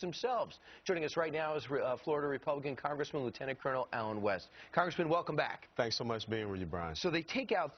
themselves. Joining us right now is Florida Republican Congressman Lieutenant Colonel Allen West. Congressman, welcome back. Thanks so much for being with you, Brian. So they take out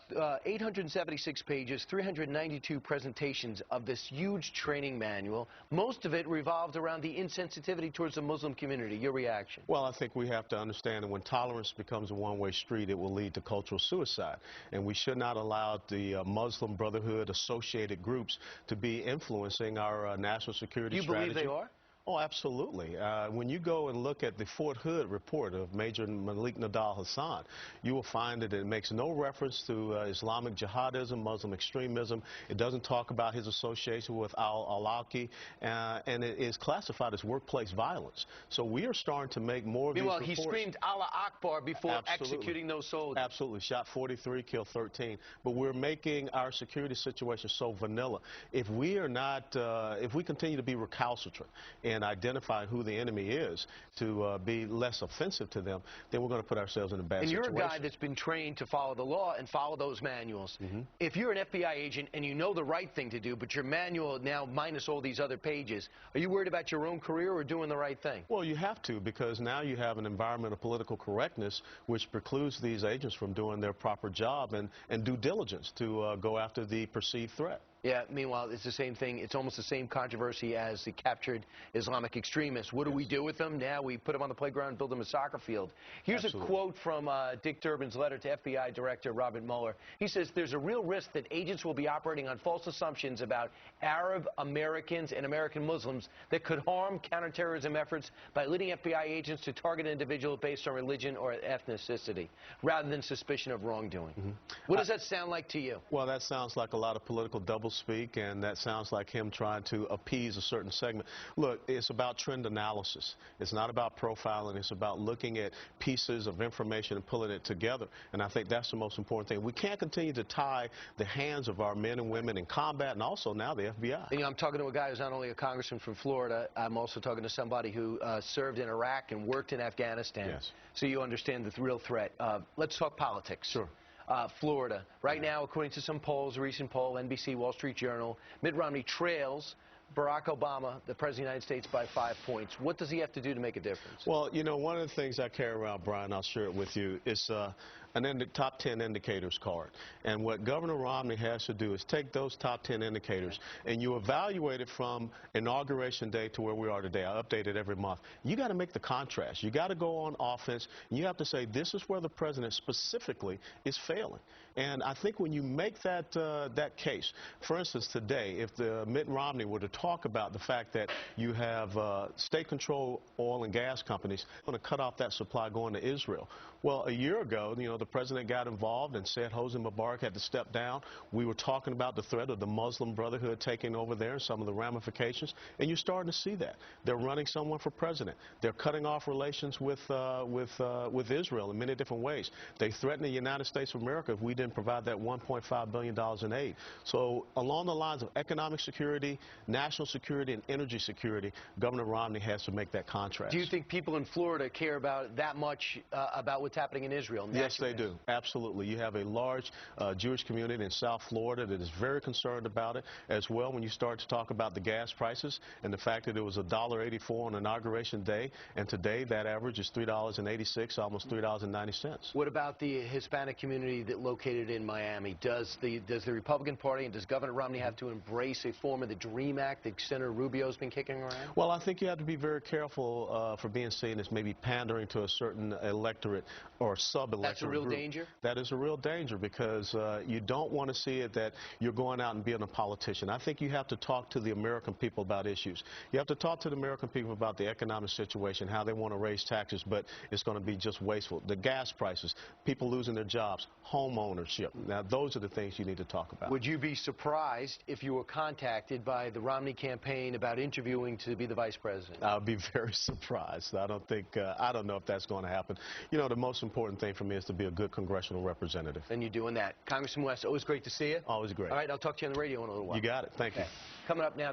876 pages, 392 presentations of this huge training manual. Most of it revolved around the insensitivity towards the Muslim community. Your reaction? Well, I think we have to understand that when tolerance becomes a one-way street, it will lead to cultural suicide. And we should not allow the Muslim Brotherhood associated groups to be influencing our national security strategy. You believe they are? Oh, absolutely. When you go and look at the Fort Hood report of Major Malik Nidal Hasan, you will find that it makes no reference to Islamic jihadism, Muslim extremism. It doesn't talk about his association with al-Awlaki, and it is classified as workplace violence. So we are starting to make more of these reports. He screamed Allah Akbar before executing those soldiers. Absolutely. Shot 43, killed 13. But we're making our security situation so vanilla. If we are not, if we continue to be recalcitrant and identify who the enemy is to be less offensive to them, then we're going to put ourselves in a bad situation. And you're a guy that's been trained to follow the law and follow those manuals. If you're an FBI agent and you know the right thing to do, but your manual now minus all these other pages, are you worried about your own career or doing the right thing? Well, you have to, because now you have an environment of political correctness which precludes these agents from doing their proper job and due diligence to go after the perceived threat. Yeah, meanwhile, it's the same thing. It's almost the same controversy as the captured Islamic extremists. What do we do with them? Now we put them on the playground and build them a soccer field. Here's a quote from Dick Durbin's letter to FBI Director Robert Mueller. He says, there's a real risk that agents will be operating on false assumptions about Arab Americans and American Muslims that could harm counterterrorism efforts by leading FBI agents to target an individual based on religion or ethnicity, rather than suspicion of wrongdoing. What does that sound like to you? Well, that sounds like a lot of political double speak, and that sounds like him trying to appease a certain segment. Look, it's about trend analysis. It's not about profiling. It's about looking at pieces of information and pulling it together, and I think that's the most important thing. We can't continue to tie the hands of our men and women in combat and also now the FBI. You know, I'm talking to a guy who's not only a congressman from Florida, I'm also talking to somebody who served in Iraq and worked in Afghanistan. Yes. So you understand the real threat. Let's talk politics. Sure. Florida. Right now, according to some polls, a recent poll, NBC, Wall Street Journal, Mitt Romney trails Barack Obama, the President of the United States, by 5 points. What does he have to do to make a difference? Well, you know, one of the things I carry around, Brian, I'll share it with you, is top 10 indicators card. And what Governor Romney has to do is take those top 10 indicators and you evaluate it from inauguration day to where we are today. I update it every month. You got to make the contrast. You got to go on offense. And you have to say this is where the president specifically is failing. And I think when you make that case, for instance, today, if Mitt Romney were to talk about the fact that you have state-controlled oil and gas companies going to cut off that supply going to Israel. Well, a year ago, you know, the president got involved and said Hosni Mubarak had to step down. We were talking about the threat of the Muslim Brotherhood taking over there and some of the ramifications, and you're starting to see that. They're running someone for president. They're cutting off relations with Israel in many different ways. They threatened the United States of America if we didn't provide that $1.5 billion in aid. So along the lines of economic security, national security, and energy security, Governor Romney has to make that contrast. Do you think people in Florida care about that much about what's happening in Israel? Yes, they do. Absolutely. You have a large Jewish community in South Florida that is very concerned about it as well. When you start to talk about the gas prices and the fact that it was $1.84 on Inauguration Day, and today that average is $3.86, almost $3.90. What about the Hispanic community that located in Miami? Does the Republican Party and does Governor Romney have to embrace a form of the DREAM Act that Senator Rubio's been kicking around? Well, I think you have to be very careful for being seen as maybe pandering to a certain electorate or sub-electorate. That's a real danger? That is a real danger, because you don't want to see it that you're going out and being a politician. I think you have to talk to the American people about issues. You have to talk to the American people about the economic situation, how they want to raise taxes, but it's going to be just wasteful. The gas prices, people losing their jobs, home ownership. Now, those are the things you need to talk about. Would you be surprised if you were contacted by the Romney campaign about interviewing to be the vice president? I would be very surprised. I don't know if that's going to happen. You know, the most important thing for me is to be a good congressional representative. And you're doing that. Congressman West, always great to see you. Always great. All right, I'll talk to you on the radio in a little while. You got it. Thank you. Coming up now.